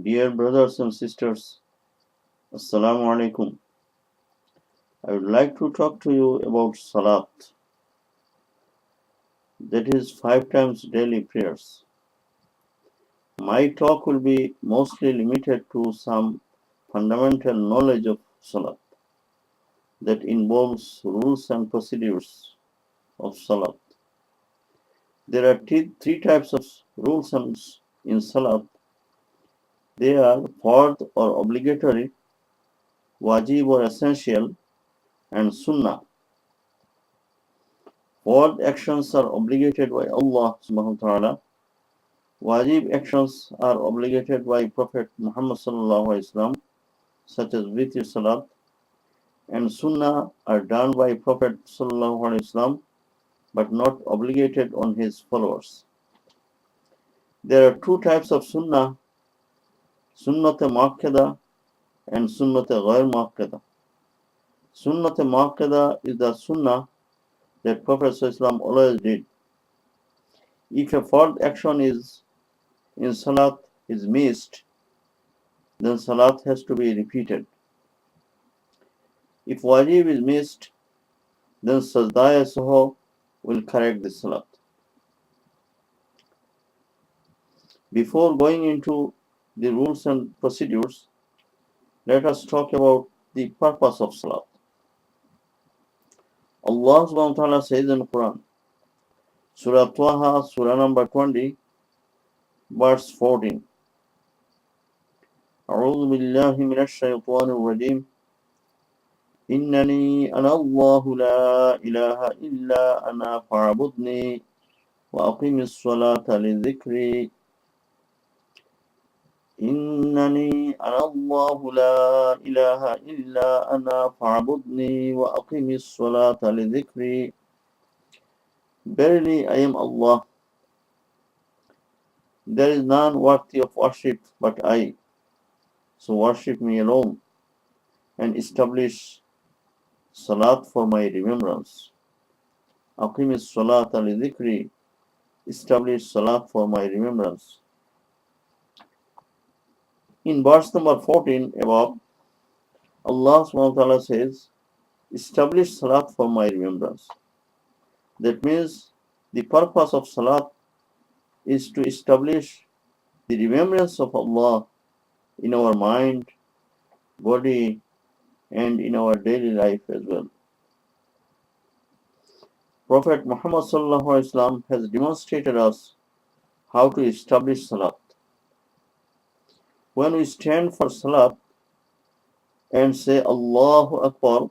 Dear brothers and sisters, Assalamu alaikum. I would like to talk to you about Salat, that is 5 times daily prayers. My talk will be mostly limited to some fundamental knowledge of Salat that involves rules and procedures of Salat. There are three types of rules in Salat. They are fard or obligatory, wajib or essential, and sunnah. Fard actions are obligated by Allah subhanahu wa ta'ala. Wajib actions are obligated by Prophet Muhammad sallallahu alaihi wasallam, such as witr salat, and sunnah are done by Prophet sallallahu alaihi wasallam, but not obligated on his followers. There are two types of sunnah, sunnat muakkada and sunnat ghair muakkada. Sunnat muakkada is the sunnah that Prophet sallallahu alaihi wasallam always did. If a fard action is in salat is missed, then salat has to be repeated. If wajib is missed, then sajda saho will correct the salat. Before going into the rules and procedures, let us talk about the purpose of salat. Allah subhanahu wa ta'ala says in the Quran, Surah Taha, Surah number 20, verse 14. أعوذ بالله من الشيطان الرجيم إنني أنا الله لا إله إلا أنا فاعبدني وأقم الصلاة لذكري إنني أنا الله لا إله إلا أنا فاعبدني وأقم الصلاة لذكري. Verily I am Allah. There is none worthy of worship but I. So worship me alone and establish salat for my remembrance. أقم الصلاة لذكري. Establish salat for my remembrance. In verse number 14 above, Allah subhanahu wa ta'ala says, establish salat for my remembrance. That means the purpose of salat is to establish the remembrance of Allah in our mind, body, and in our daily life as well. Prophet Muhammad sallallahu alaihi wasallam has demonstrated us how to establish salat. When we stand for salat and say Allahu Akbar,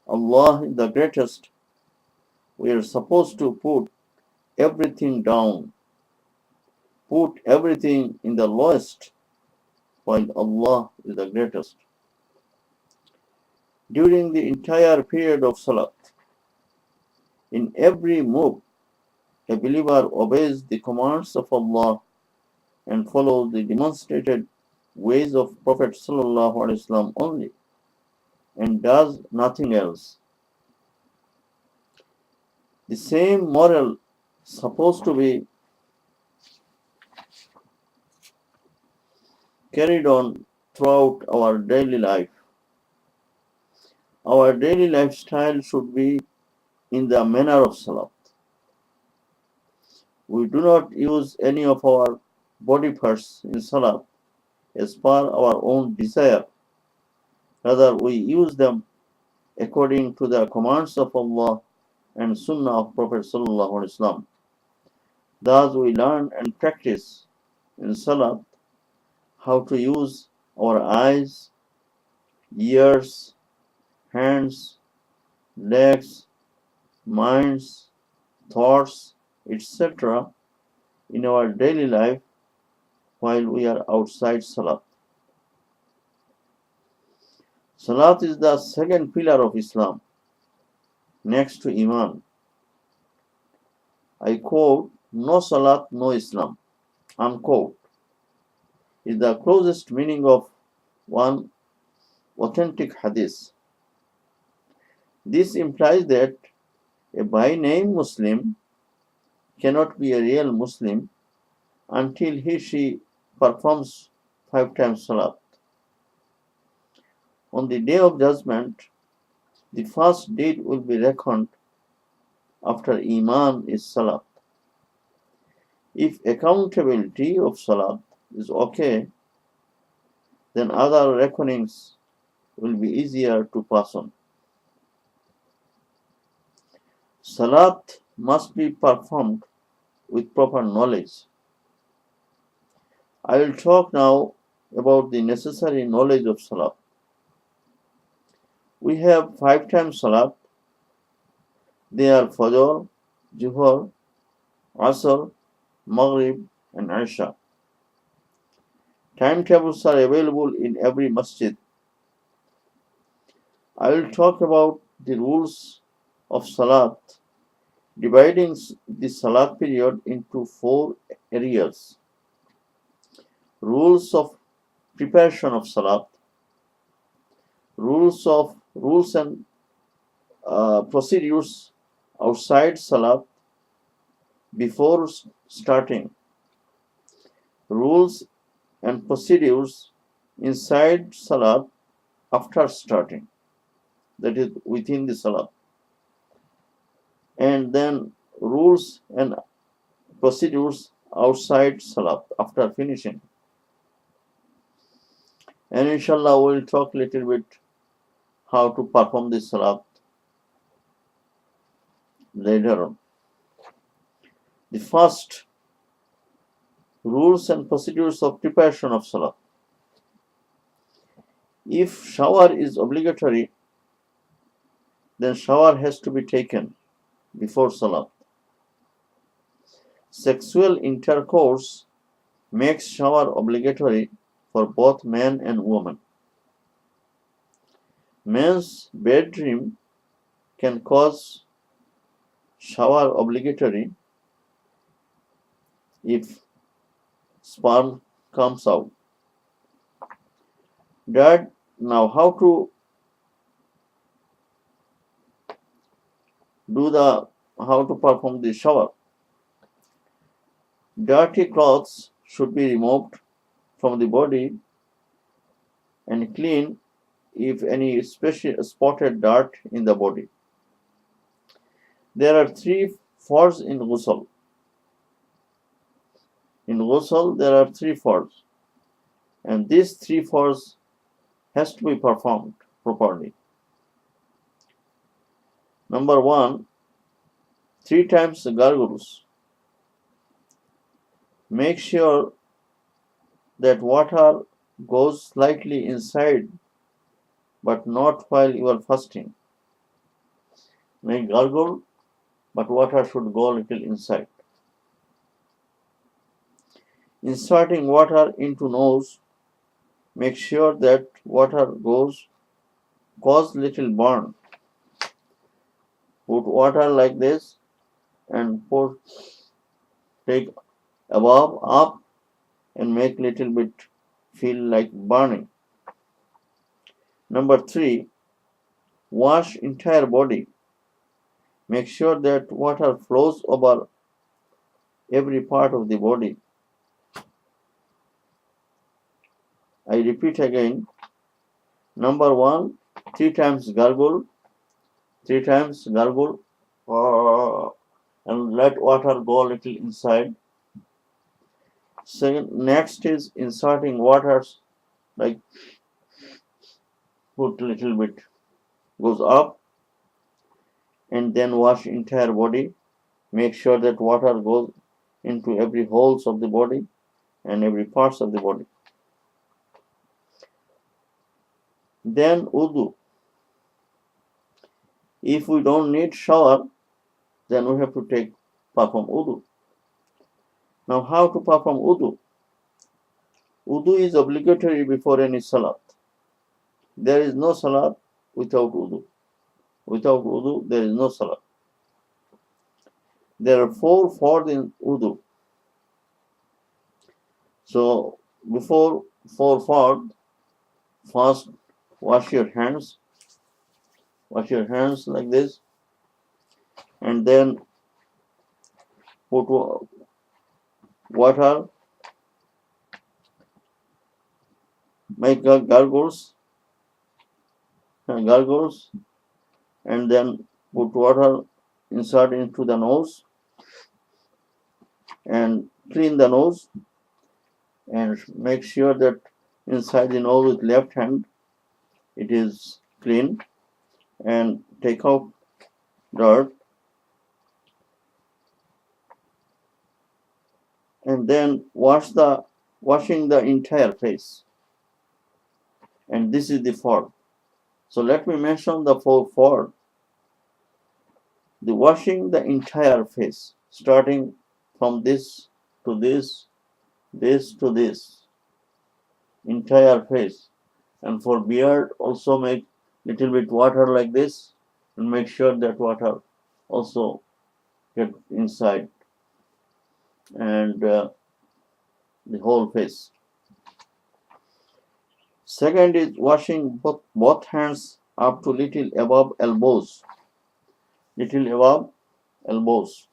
Allah is the greatest, we are supposed to put everything down, put everything in the lowest, while Allah is the greatest. During the entire period of salat, in every move, a believer obeys the commands of Allah and follows the demonstrated ways of Prophet sallallahu alaihi wasallam only, and does nothing else. The same moral supposed to be carried on throughout our daily life. Our daily lifestyle should be in the manner of salat. We do not use any of our body parts in salat as per our own desire. Rather, we use them according to the commands of Allah and Sunnah of Prophet sallallahu alaihi wasallam. Thus, we learn and practice in salat how to use our eyes, ears, hands, legs, minds, thoughts, etc. in our daily life while we are outside salat. Salat is the second pillar of Islam, next to Iman. I quote, no salat, no Islam, unquote, is the closest meaning of one authentic hadith. This implies that a by name Muslim cannot be a real Muslim until he/she performs 5 times Salat. On the day of judgment, the first deed will be reckoned after Iman is Salat. If accountability of Salat is okay, then other reckonings will be easier to pass on. Salat must be performed with proper knowledge. I will talk now about the necessary knowledge of Salat. We have 5 times Salat. They are Fajr, Zuhr, Asr, Maghrib, and Isha. Timetables are available in every masjid. I will talk about the rules of Salat, dividing the Salat period into 4 areas. Rules of preparation of Salat, rules and procedures outside Salat before starting, rules and procedures inside Salat after starting, that is within the Salat, and then rules and procedures outside Salat after finishing. And inshallah we will talk a little bit how to perform this Salat later on. The first, rules and procedures of preparation of Salat. If shower is obligatory, then shower has to be taken before Salat. Sexual intercourse makes shower obligatory for both man and woman. Man's bad dream can cause shower obligatory if sperm comes out. Now how to perform the shower. Dirty clothes should be removed from the body and clean if any special spotted dirt in the body. There are 3 farz in ghusl. In ghusl there are 3 farz, and these 3 farz has to be performed properly. Number 1, 3 times gargles. Make sure that water goes slightly inside, but not while you are fasting. Make gargle, but water should go a little inside. Inserting water into nose, make sure that water cause little burn. Put water like this and take above up and make little bit feel like burning. Number 3, wash entire body. Make sure that water flows over every part of the body. I repeat again. Number 1, 3 times gargle, and let water go a little inside. Second, next is inserting waters, like put a little bit goes up, and then wash entire body. Make sure that water goes into every holes of the body and every parts of the body. Then wudu. If we don't need shower, then we have to perform wudu. Now how to perform wudu? Wudu is obligatory before any salat. There is no salat without wudu. Without wudu, there is no salat. There are 4 farz in wudu. So before 4 farz, first wash your hands. Wash your hands like this, and then put water make gargles, and then put water, insert into the nose, and clean the nose, and make sure that inside the nose with left hand it is clean, and take out dirt, and then washing the entire face. And this is the fourth. So let me mention the fourth. The washing the entire face, starting from this to this to this, entire face. And for beard, also make little bit water like this, and make sure that water also get inside, and the whole face. Second is washing both hands up to little above elbows. Little above elbows.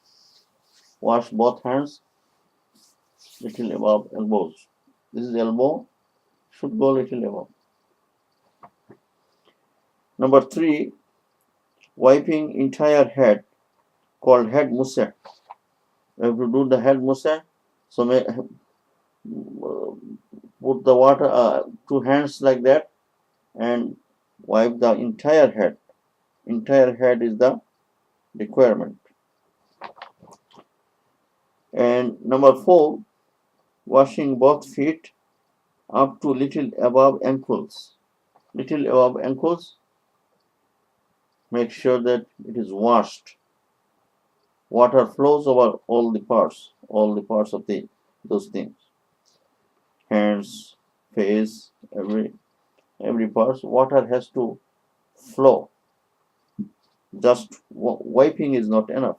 Wash both hands little above elbows. This is elbow, should go little above. Number 3, wiping entire head, called head musa. You have to do the head musa. So put the water, 2 hands like that, and wipe the entire head. Entire head is the requirement. And number 4, washing both feet up to little above ankles. Little above ankles, make sure that it is washed. Water flows over all the parts of those things. Hands, face, every part, water has to flow. Just wiping is not enough.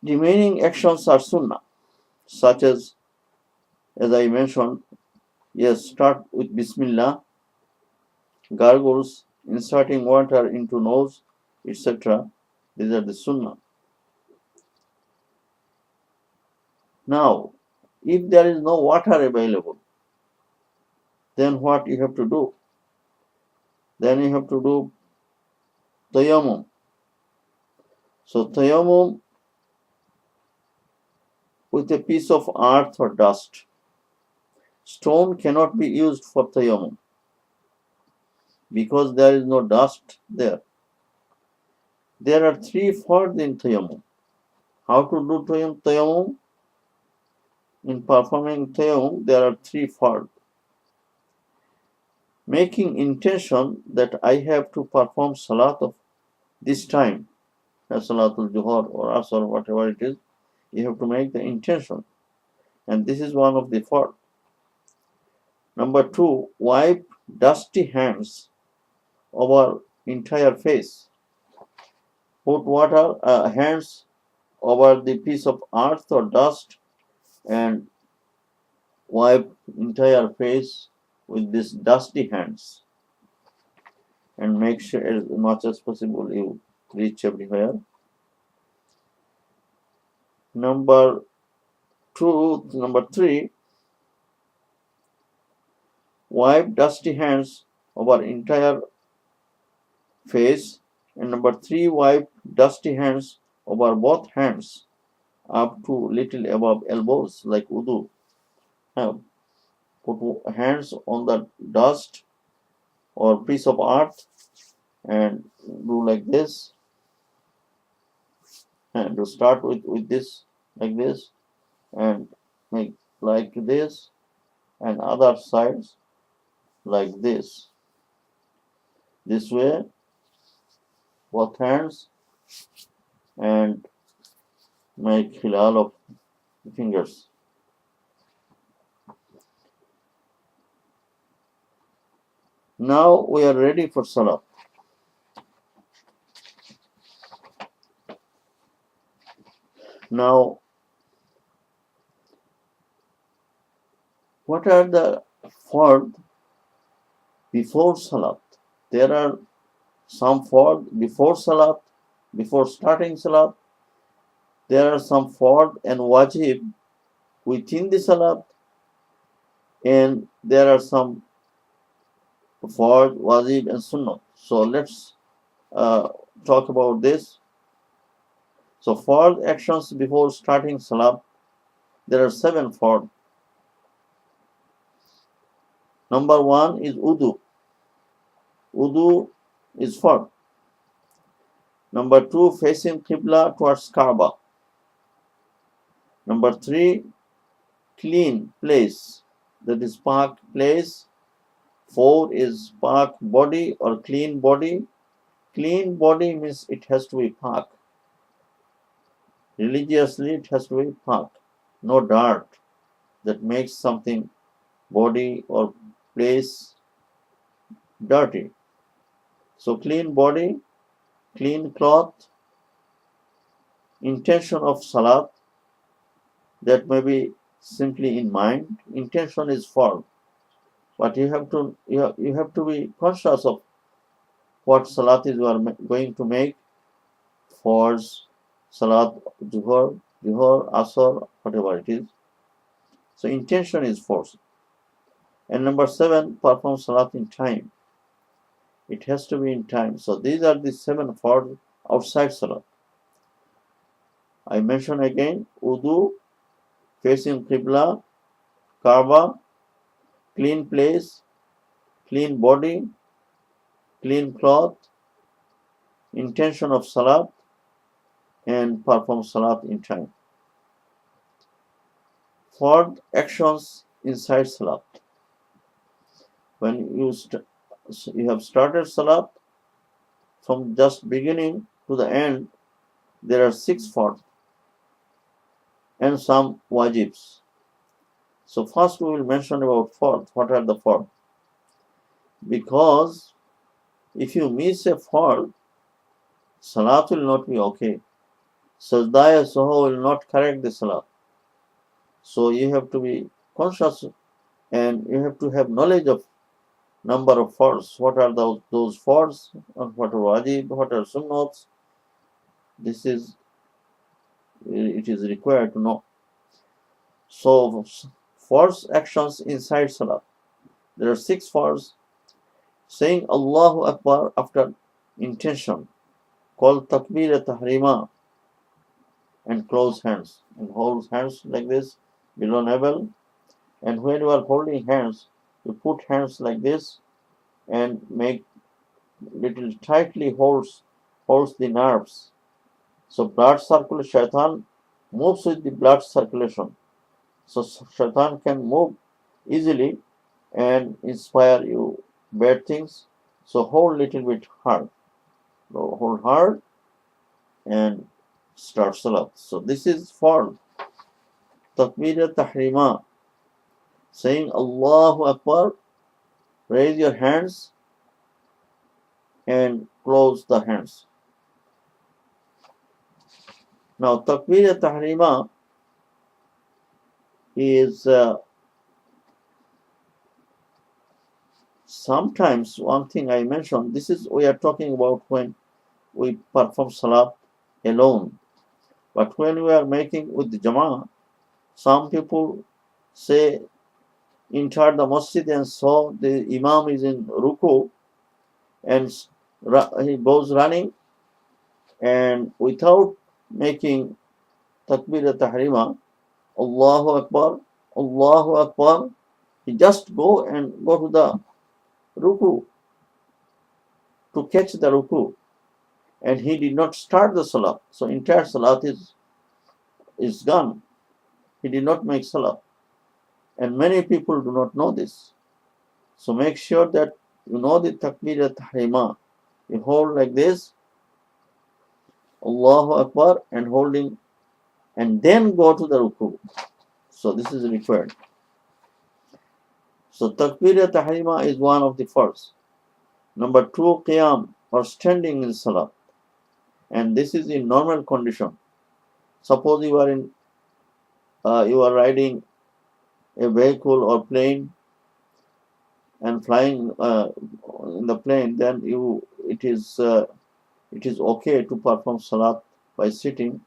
Remaining actions are sunnah, such as I mentioned, yes, start with Bismillah, gargles, inserting water into nose, etc. These are the sunnah. Now, if there is no water available, then what you have to do? Then you have to do tayammum. So tayammum with a piece of earth or dust. Stone cannot be used for tayammum because there is no dust there. There are 3 fards in tayammum. How to do tayammum? In performing tayammum, there are 3 fards. Making intention that I have to perform salat of this time, Salatul Juhar or Asr, whatever it is, you have to make the intention. And this is one of the fards. Number 2, wipe dusty hands over entire face. Put water, hands over the piece of earth or dust, and wipe entire face with this dusty hands, and make sure as much as possible you reach everywhere. Number 3, wipe dusty hands over entire face, and number 3, wipe dusty hands over both hands up to little above elbows, like wudu. Put hands on the dust or piece of earth and do like this, and to start with this, like this, and make like this, and other sides like this way, both hands, and make hilal of fingers. Now we are ready for salah. Now, what are the fards before salat? There are some fards before salat, before starting salat. There are some fards and wajib within the salat, And there are some fard, wajib, and sunnah. So let's talk about this. So fard actions before starting salat, there are 7 fard. Number 1 is wudu. Wudu is fard. Number 2, facing Qibla towards Kaaba. Number 3, clean place, that is pak place. 4 is pak body or clean body. Clean body means it has to be pak. Religiously, it has to be pak. No dirt that makes something body or place dirty. So clean body, clean cloth, intention of salat, that may be simply in mind. Intention is form, but you have to be conscious of what salat is you are going to make. For salat, zuhur, asr, whatever it is. So intention is force. And number 7, perform salat in time. It has to be in time. So these are the 7 for outside salat. I mention again: wudu, facing qibla, kaaba, clean place, clean body, clean cloth, intention of salat, and perform salat in time. Fourth, actions inside salat. When you have started salat, from just beginning to the end, there are 6 fards and some wajibs. So first we will mention about fard. What are the fard? Because if you miss a fard, salat will not be okay. Sajda Soho will not correct the salat. So you have to be conscious and you have to have knowledge of number of fards. What are those fards? What are wajib? What are sunnats? It is required to know. So fards actions inside salat. There are 6 fards. Saying Allahu Akbar after intention, called takbir tahrima, and close hands and hold hands like this below navel. And when you are holding hands, you put hands like this and make little tightly holds the nerves. So blood circulation, shaitan moves with the blood circulation. So shaitan can move easily and inspire you bad things. So hold little bit hard. So hold hard and start salat. So this is for takbir tahrima. Saying Allahu Akbar, raise your hands and close the hands. Now takbir tahrima is sometimes one thing I mentioned. This is we are talking about when we perform salat alone. But when we are making with the jama'ah, some people say enter the masjid and saw the imam is in ruku and he goes running and without making takbir tahrima, Allahu Akbar, he just go to the ruku to catch the ruku, and he did not start the salat. So entire salat is gone. He did not make salat, and many people do not know this. So make sure that you know the takbir tahrima. You hold like this, Allahu Akbar, and holding, and then go to the ruku. So this is required. So takbir tahrima is one of the first. Number 2, qiyam or standing in salat, and this is in normal condition. Suppose you are riding a vehicle or plane and flying in the plane, then it is okay to perform salat by sitting,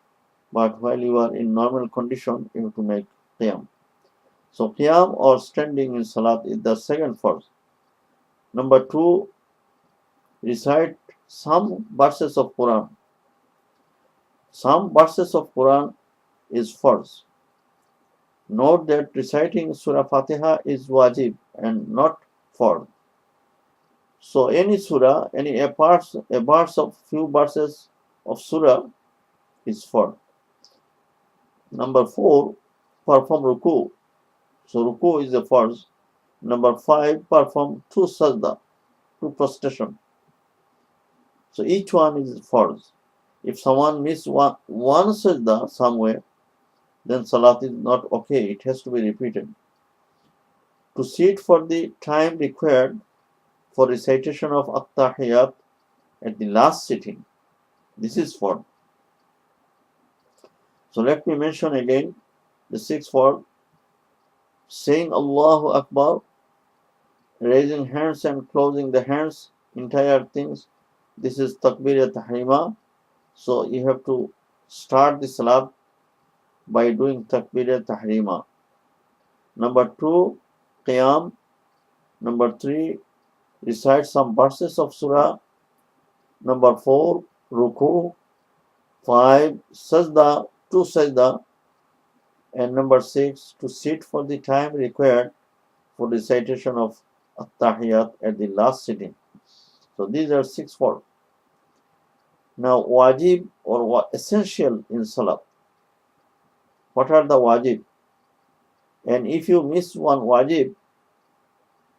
but while you are in normal condition, you have to make qiyam. So qiyam or standing in salat is the second farz. Number 2, recite some verses of Quran. Some verses of Quran is farz. Note that reciting Surah Fatiha is wajib and not farz. So any surah, a parts of few verses of surah is farz. Number 4, perform ruku. So ruku is a farz. Number 5, perform 2 sajda, 2 prostration. So each one is farz. If someone miss one sajda somewhere, then salat is not okay. It has to be repeated. To sit for the time required for recitation of at-tahiyat at the last sitting. This is farz. So let me mention again the 6 farz. Saying Allahu Akbar, raising hands and closing the hands, entire things. This is takbir tahrima. So you have to start the salat by doing takbir tahrima. Number 2, qiyam. Number 3, recite some verses of surah. Number 4, ruku. 5, sajda, 2 sajda. And number 6, to sit for the time required for recitation of at-tahiyat at the last sitting. So these are 6 farz. Now wajib or essential in salat. What are the wajib? And if you miss one wajib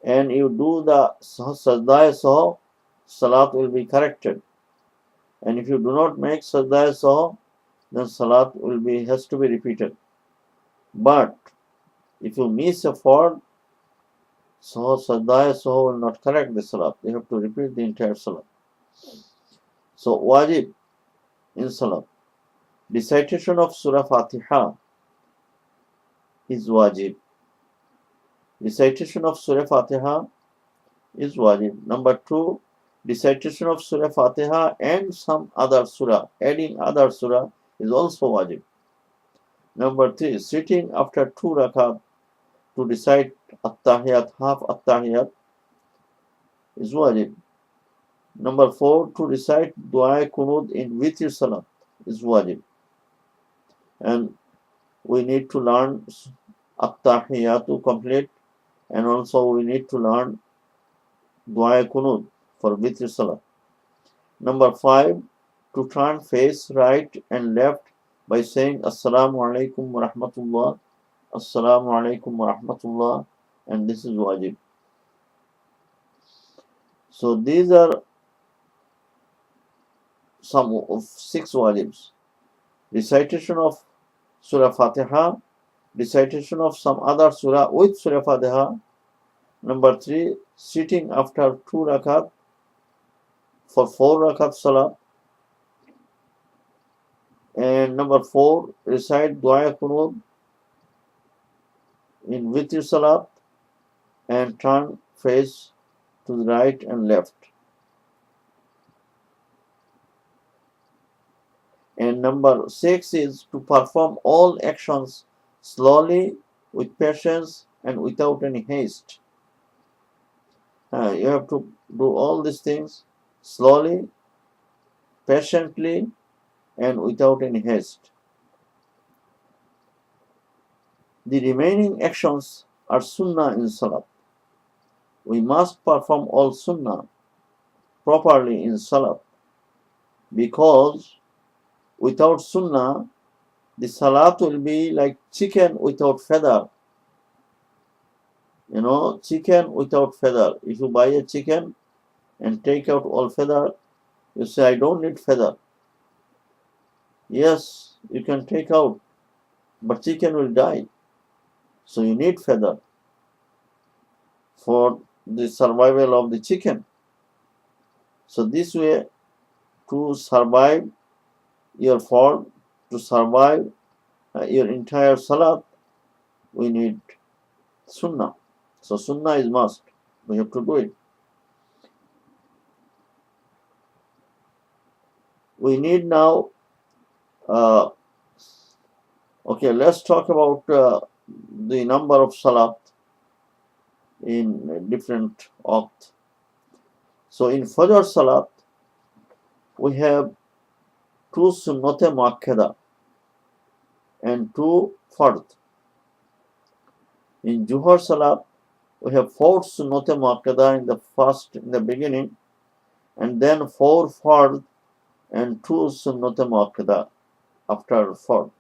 and you do the sajda saho, salat will be corrected. And if you do not make sajda saho, then salat has to be repeated. But if you miss a fard, so sajda saho will not correct the salat. You have to repeat the entire salat. So wajib in salat. Recitation of Surah Fatiha is wajib. Recitation of Surah Fatiha is wajib. Number 2, recitation of Surah Fatiha and some other surah, adding other surah is also wajib. Number 3, sitting after 2 rakat to recite at-tahiyat, half at-tahiyat is wajib. Number 4, to recite dua kunud in witr salat is wajib. And we need to learn at-tahiyatu complete, and also we need to learn dua kunud for witr salat. Number 5, to turn face right and left by saying Assalamu alaikum wa rahmatullah, Assalamu alaikum wa rahmatullah, and this is wajib. So these are some of 6 wajibs. Recitation of Surah Fatiha, recitation of some other surah with Surah Fatiha. Number 3, sitting after 2 rakat for 4 rakat salah. And number 4, recite dua kunud in witr salat and turn face to the right and left. And number 6 is to perform all actions slowly, with patience, and without any haste. You have to do all these things slowly, patiently, and without any haste. The remaining actions are sunnah in salat. We must perform all sunnah properly in salat, because without sunnah, the salat will be like chicken without feather. Chicken without feather. If you buy a chicken and take out all feather, you say, I don't need feather. Yes, you can take out, but chicken will die. So you need feather for the survival of the chicken. So this way, to survive your fard, to survive your entire salat, we need sunnah. So sunnah is must. We have to do it. We need now, okay, let's talk about the number of salat in different waqt. So in Fajr Salat, we have two sunnate muakkada and two fard. In Juhar Salat, we have four sunnate muakkada in the beginning, and then four fard and two sunnate muakkada after fard.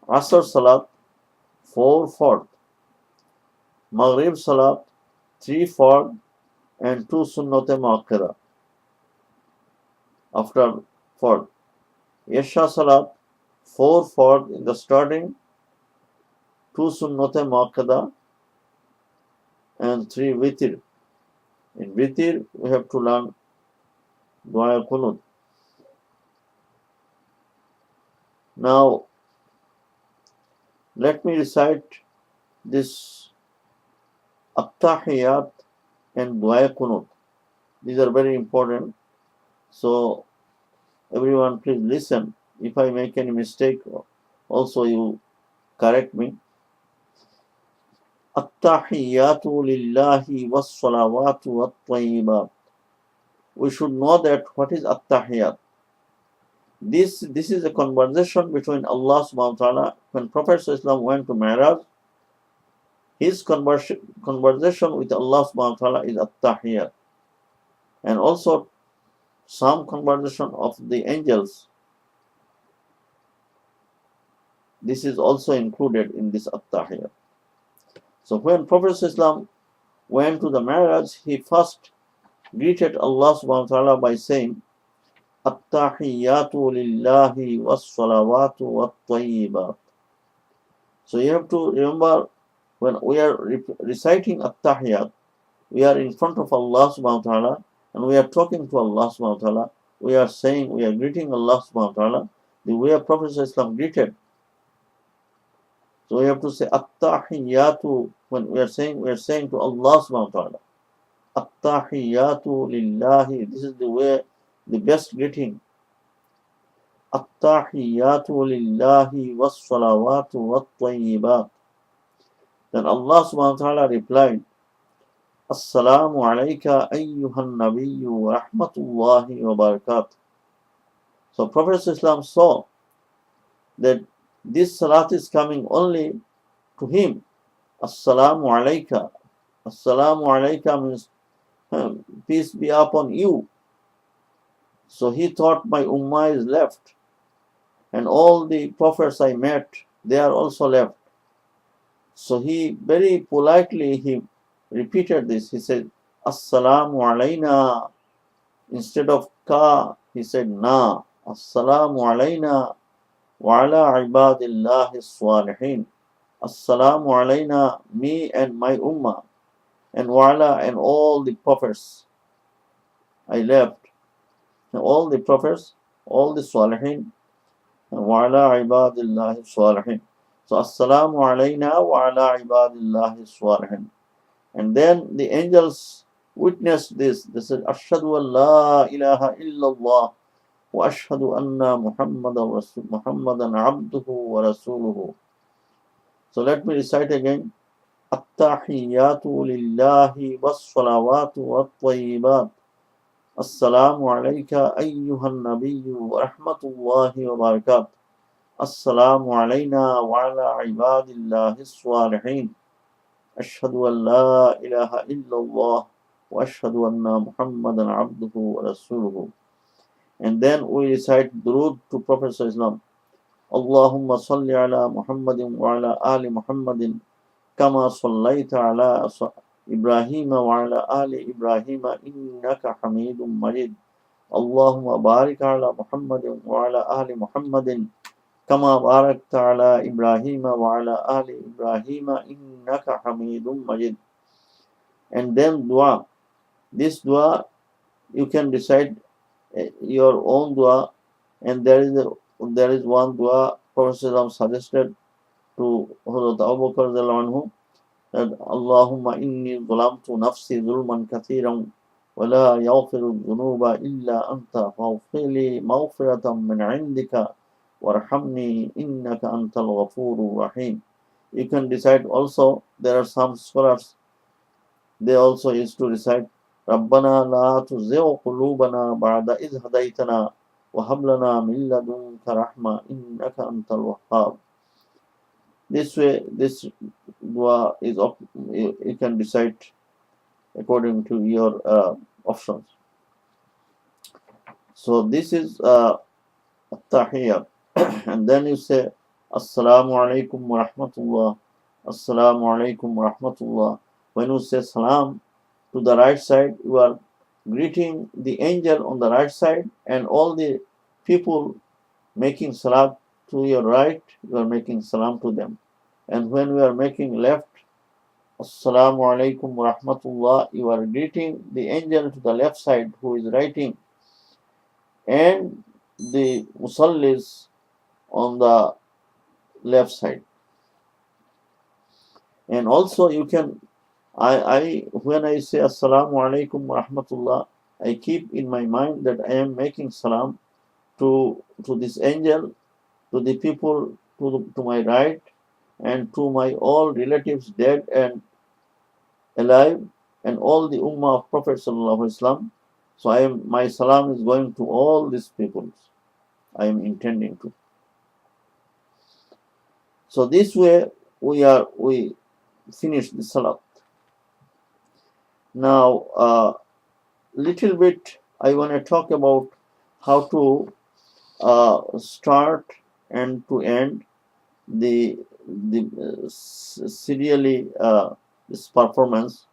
Asr Salat, four fard. Maghrib Salat, three fard and two sunnate muakkada after fard. Isha Salat, four fard in the starting, two sunnate muakkada and three witr. In witr, we have to learn dua qunut. Now, let me recite this attahiyat and dua qunut. These are very important. So, everyone please listen. If I make any mistake, also you correct me. Attahiyatu lillahi was salawatu wat tayyibat. We should know that what is attahiyat. This is a conversation between Allah subhanahu wa ta'ala. When Prophet Islam went to Mi'raj, his conversation with Allah subhanahu wa ta'ala is at-tahiyyat. And also some conversation of the angels. This is also included in this at-tahiyyat. So when Prophet Islam went to the Mi'raj, he first greeted Allah subhanahu wa ta'ala by saying, At-tahiyyatu lillahi was-salawatu wat-tayyibat. So you have to remember, when we are reciting at-tahiyyat, we are in front of Allah subhanahu wa ta'ala and we are talking to Allah subhanahu wa ta'ala. We are greeting Allah subhanahu wa ta'ala the way Prophet Islam greeted. So we have to say at-tahiyyatu when we are saying to Allah subhanahu wa ta'ala. At-tahiyyatu lillahi. This is the way, the best greeting. At-tahiyyatu lillahi was-salawatu wat-tayyibat. Then Allah subhanahu wa ta'ala replied, Assalamu alayka ayyuhan nabiyyu wa rahmatullahi wa barakatuh. So Prophet Islam saw that this salat is coming only to him. Assalamu alayka. Assalamu alayka means peace be upon you. So he thought my ummah is left. And all the prophets I met, they are also left. So he very politely repeated this. He said, Assalamu alayna. Instead of ka, he said na. Assalamu alayna wa ala ibadillahi salihin. Assalamu alayna, me and my ummah. And wa ala, and all the prophets I left. And all the prophets, all the salihin. And wa ala ibadillahi salihin. So Assalamu alayna wa ala ibadillahi salihin. And then the angels witnessed this. They said, Ashhadu an la ilaha illallah wa ashhadu anna Muhammadan abduhu wa rasuluhu. So let me recite again. At-tahiyyatu lillahi was-salawatu wat-tayyibat. Assalamu alayka ayyuhan nabiyyu wa rahmatullahi wa barakatuh. Assalamu alayna wa ala ibadillahi s-salihin. Ashhadu an la ilaha illallah wa ashhadu anna Muhammadan abduhu wa rasuluhu. And then we recite durood to Prophet Sallallahu Allahumma salli ala Muhammadin wa ala ali Muhammadin kama sallaita ala Ibrahim wa ala ali Ibrahim innaka hamidun majid. Allahumma barik ala Muhammadin wa ala ali Muhammadin kama barakta ala Ibrahim wa ala ali Ibrahim innaka hamidun majid. And then dua. This dua you can recite your own dua, and there is one dua Prophet suggested to Hazrat Abu Bakr anhu, that Allahumma inni zalamtu nafsi zulman kathiran wa la yaghfiru dhunuba illa anta faghfir li maghfiratan min indika warhamni innaka antal ghafurur rahim. You can recite also, there are some scholars, they also used to recite ربنا لا تزغ قلوبنا بعد إذ هديتنا وهب لنا من لدنك رحمة إنك أنت الوهاب. This way, this dua is you can recite according to your options. So this is Tahiyya. And then you say Assalamu alaikum wa rahmatullah. Assalamu alaikum wa rahmatullah. When you say salam to the right side, you are greeting the angel on the right side, and all the people making salat to your right, you are making salam to them. And when we are making left, Assalamu alaikum wa rahmatullah, you are greeting the angel to the left side who is writing, and the musallis on the left side. And also you can, I when I say Assalamu alaikum wa rahmatullah, I keep in my mind that I am making salam to this angel, to the people to my right, and to my all relatives dead and alive, and all the ummah of Prophet sallallahu alaihi wasallam. So my salam is going to all these people. I am intending to. So this way we finish the salat. Now, little bit I want to talk about how to start and to end the serially this performance.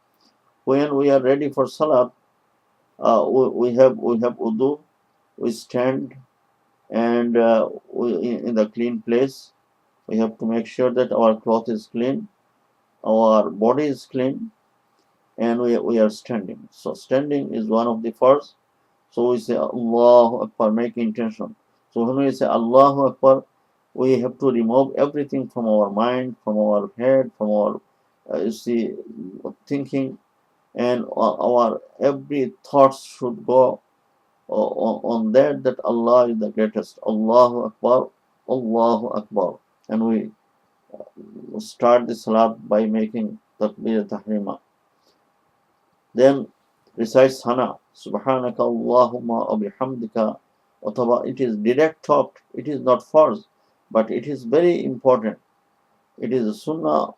When we are ready for salat, we have wudu, we stand, and in the clean place. We have to make sure that our cloth is clean, our body is clean, and we are standing. So standing is one of the first. So we say Allahu Akbar, make intention. So when we say Allahu Akbar, we have to remove everything from our mind, from our head, from our thinking, and our every thought should go on that Allah is the greatest. Allahu Akbar, Allahu Akbar, and we start the salat by making takbir tahrima. Then recite Sana, Subhanaka Allahumma wa bihamdika wa taba. It is direct talk, it is not force, but it is very important. It is a sunnah,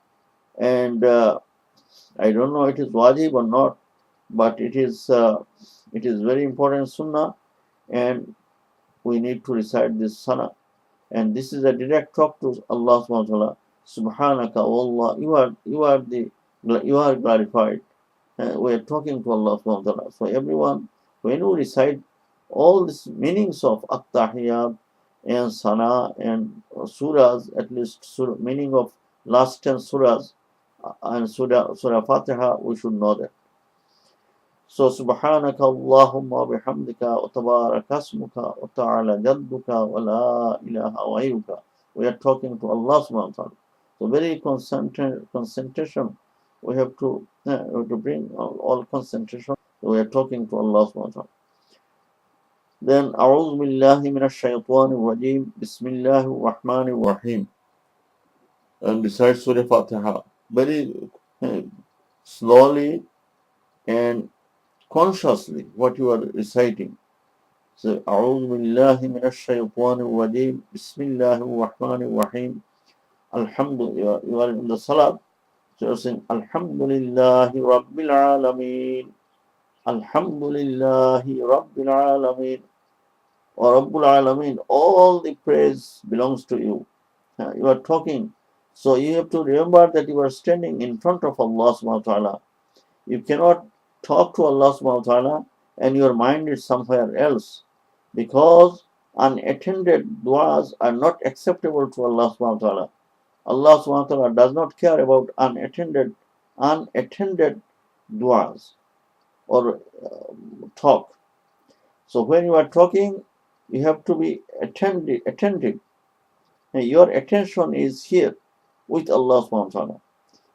and I don't know it is wajib or not, but it is very important sunnah, and we need to recite this Sana. And this is a direct talk to Allah subhanahu wa ta'ala. Subhanaka wallah, you are glorified. We are talking to Allah subhanahu wa ta'ala. So everyone, when you recite all these meanings of At-Tahiyyat and Sana and surahs, at least meaning of last 10 surahs and Surah Fatiha, we should know that. So Subhanaka Allahumma bihamdika wa tabaraka asmuka wa ta'ala jadduka wa la ilaha ghayruka. We are talking to Allah subhanahu wa ta'ala. So very concentration. We have to bring all concentration. We are talking to Allah subhanahu wa ta'ala. Then A'udhu billahi minash shaytanir rajim. Bismillahir rahmanir rahim. And recite Surah Fatiha very slowly and consciously what you are reciting. So, أعوذ بالله من الشيطان الرجيم بسم الله الرحمن الرحيم you are in the salat, so you're saying Alhamdulillahi Rabbil Alameen, Alhamdulillahi Rabbil Alameen, or Rabbul Alameen, all the praise belongs to you. You are talking, so you have to remember that you are standing in front of Allah subhanahu wa ta'ala. You cannot talk to Allah subhanahu wa ta'ala and your mind is somewhere else, because unattended du'as are not acceptable to Allah subhanahu wa ta'ala. Allah subhanahu wa ta'ala does not care about unattended du'as or talk. So when you are talking, you have to be attentive. And your attention is here with Allah subhanahu wa ta'ala.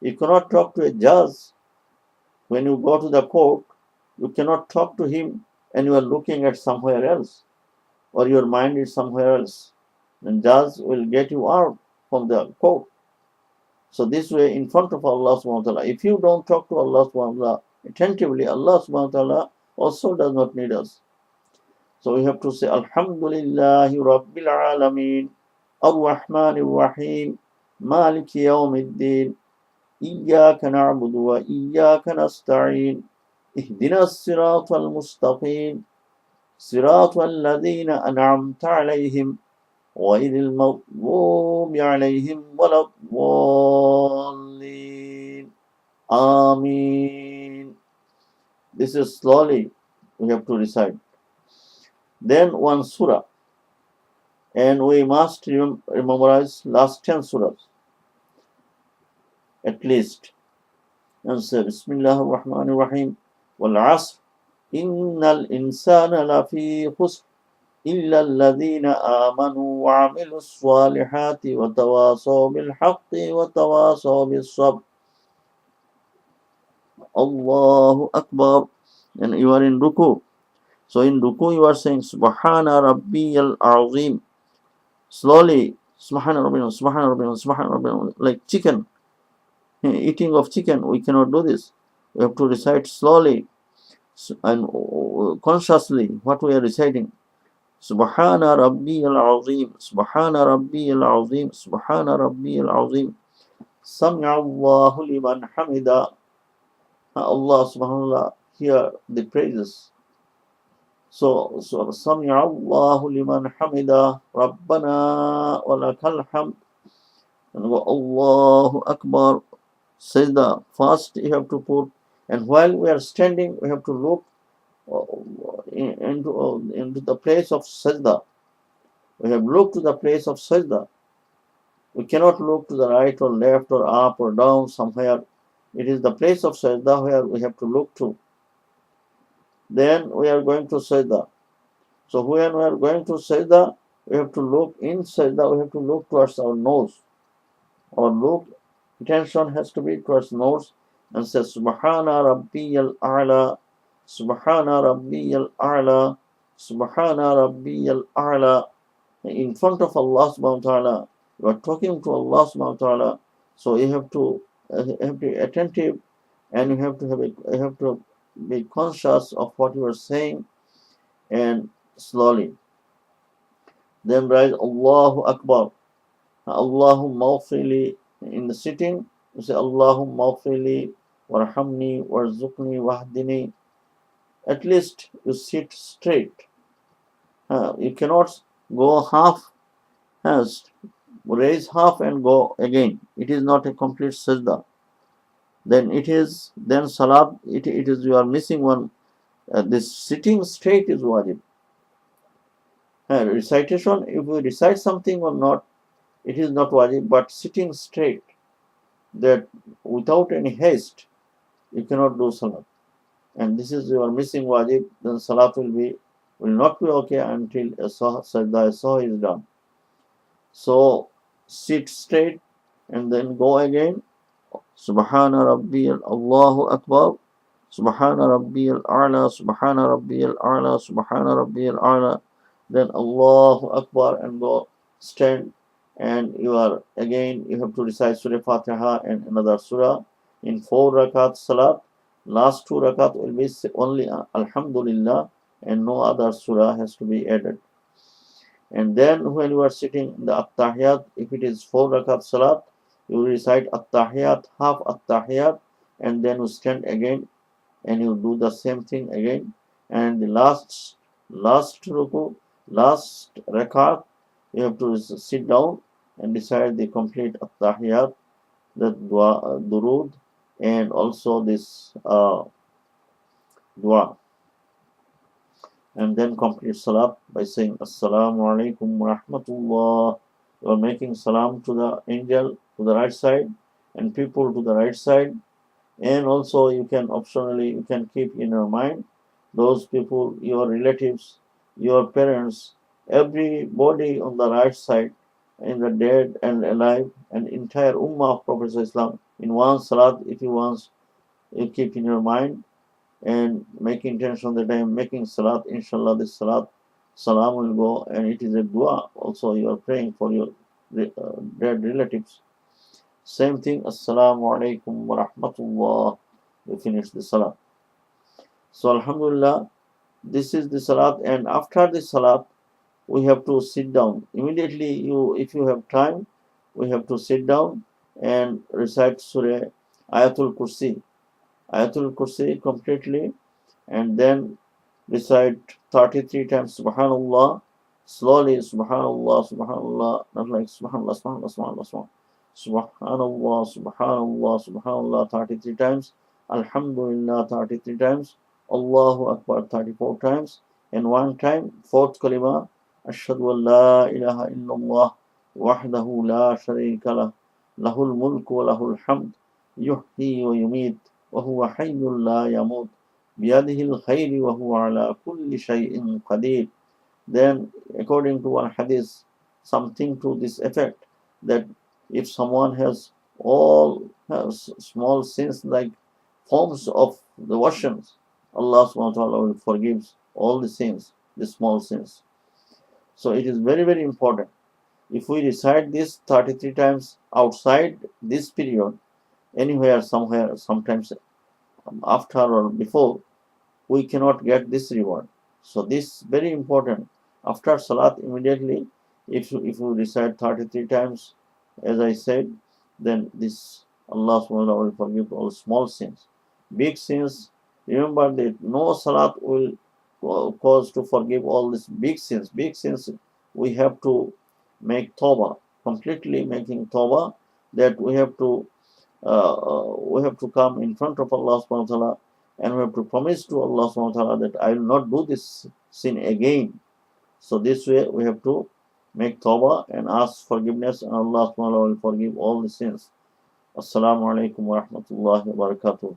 You cannot talk to a judge. When you go to the court, you cannot talk to him and you are looking at somewhere else, or your mind is somewhere else. And judge will get you out from the court. So this way, in front of Allah subhanahu wa ta'ala, if you don't talk to Allah subhanahu wa ta'ala attentively, Allah subhanahu wa ta'ala also does not need us. So we have to say, Alhamdulillahi Rabbil Alameen, Ar-Rahman Ar-Rahim, Maliki Yawmiddin, Iyyaka na'budu wa Iyyaka nasta'in, Ihdina as-sirata al-mustaqim, Sirata alladhina an'amta alayhim, غير المغضوب عليهم ولا الضالين. Ameen. This is slowly we have to recite. Then one surah, and we must memorize last 10 surahs at least. And say Bismillah ar-Rahman ar-Rahim. Wal asr innal insana lafi khusr إلا الذين آمنوا وعملوا الصالحات وتواصوا بالحق وتواصوا بالصبر. Allahu Akbar. And you are in ruku. So in ruku you are saying Subhana Rabbiyal Azim. Slowly, Subhana Rabbiyal, Subhana Rabbiyal, Subhana Rabbiyal, like chicken. Eating of chicken, we cannot do this. We have to recite slowly and consciously what we are reciting. Subhana Rabbiyal Azim, Subhana Rabbiyal Azim, Subhana Rabbiyal Azim. Sami'allahu liman hamida. Allah subhanahu wa ta'ala hear the praises. So Sami'allahu liman hamida. Rabbana wa lakal hamd. And go Allahu Akbar. Sajda. First you have to put, and while we are standing, we have to look into the place of sajda. We have looked to the place of sajda. We cannot look to the right or left or up or down somewhere. It is the place of sajda where we have to look to. Then we are going to sajda. So when we are going to sajda, we have to look in sajda, we have to look towards our nose. Our look, attention has to be towards nose, and say Subhana Rabbiyal A'la, Subhana Rabbiyal A'la, Subhana Rabbiyal A'la. In front of Allah subhanahu wa ta'ala, you are talking to Allah subhanahu wa ta'ala, so you have to be attentive, and you have to be conscious of what you are saying, and slowly. Then rise Allahu Akbar. Allahumma ghfirli. In the sitting, you say Allahumma ghfirli warhamni warzuqni wahdini. At least you sit straight. You cannot go half, raise half and go again. It is not a complete sajda. Then salat, it is you are missing one. This sitting straight is wajib. Recitation, if you recite something or not, it is not wajib, but sitting straight, that without any haste, you cannot do salat. And this is you are missing wajib, then salat will not be okay until a sajda is done. So sit straight and then go again. Subhana Rabbiyal Allahu Akbar. Subhana Rabbiyal A'la. Subhana Rabbiyal A'la. Subhana Rabbiyal A'la. Then Allahu Akbar and go stand. And you have to recite Surah Fatiha and another surah in 4 rakat salat. Last 2 rakat will be only Alhamdulillah, and no other surah has to be added. And then when you are sitting in the At-Tahiyat, if it is 4 rakat salat, you will recite At-Tahiyat, half At-Tahiyat, and then you stand again and you do the same thing again. And the last ruku, last rakat, you have to sit down and recite the complete At-Tahiyat, the dua, durud, and also this dua. And then complete salat by saying Assalamu alaikum wa rahmatullah. You are making salam to the angel to the right side and people to the right side. And also you can optionally keep in your mind those people, your relatives, your parents, everybody on the right side, in the dead and alive, and entire ummah of Prophet Islam. In one salat, if you keep in your mind and make intention that I am making salat, inshallah this salat, salam will go, and it is a dua. Also you are praying for your dead relatives. Same thing, Assalamu alaikum wa rahmatullah. We finish the salat. So Alhamdulillah, this is the salat, and after the salat, we have to sit down. Immediately, if you have time, we have to sit down and recite Surah Ayatul Kursi. Ayatul Kursi completely, and then recite 33 times Subhanallah, slowly Subhanallah, Subhanallah, not like Subhanallah, Subhanallah, Subhanallah, Subhanallah, Subhanallah, Subhanallah 33 times, Alhamdulillah 33 times, Allahu Akbar 34 times, and one time, fourth kalima, Ashhadu an la ilaha illallah, wahdahu la sharika lah, lahul mulku wa lahul hamd, yuhyi wa yumit, wa huwa hayyun la yamut. بيده الخير وهو على كل شيء قدير. Then, according to one hadith, something to this effect, that if someone has small sins like forms of the oceans, Allah subhanahu wa ta'ala will forgive all the sins, the small sins. So it is very, very important. If we recite this 33 times outside this period, anywhere, somewhere, sometimes after or before, we cannot get this reward. So this is very important. After salat, immediately, if you recite 33 times, as I said, then this Allah subhanahu wa ta'ala will forgive all small sins. Big sins, remember that no salat will cause to forgive all these big sins. Big sins, we have to make tawbah, completely making tawbah, that we have to come in front of Allah subhanahu wa ta'ala, and we have to promise to Allah subhanahu wa ta'ala that I will not do this sin again. So this way we have to make tawbah and ask forgiveness, and Allah subhanahu wa ta'ala will forgive all the sins. Assalamu alaikum wa rahmatullahi wa barakatuh.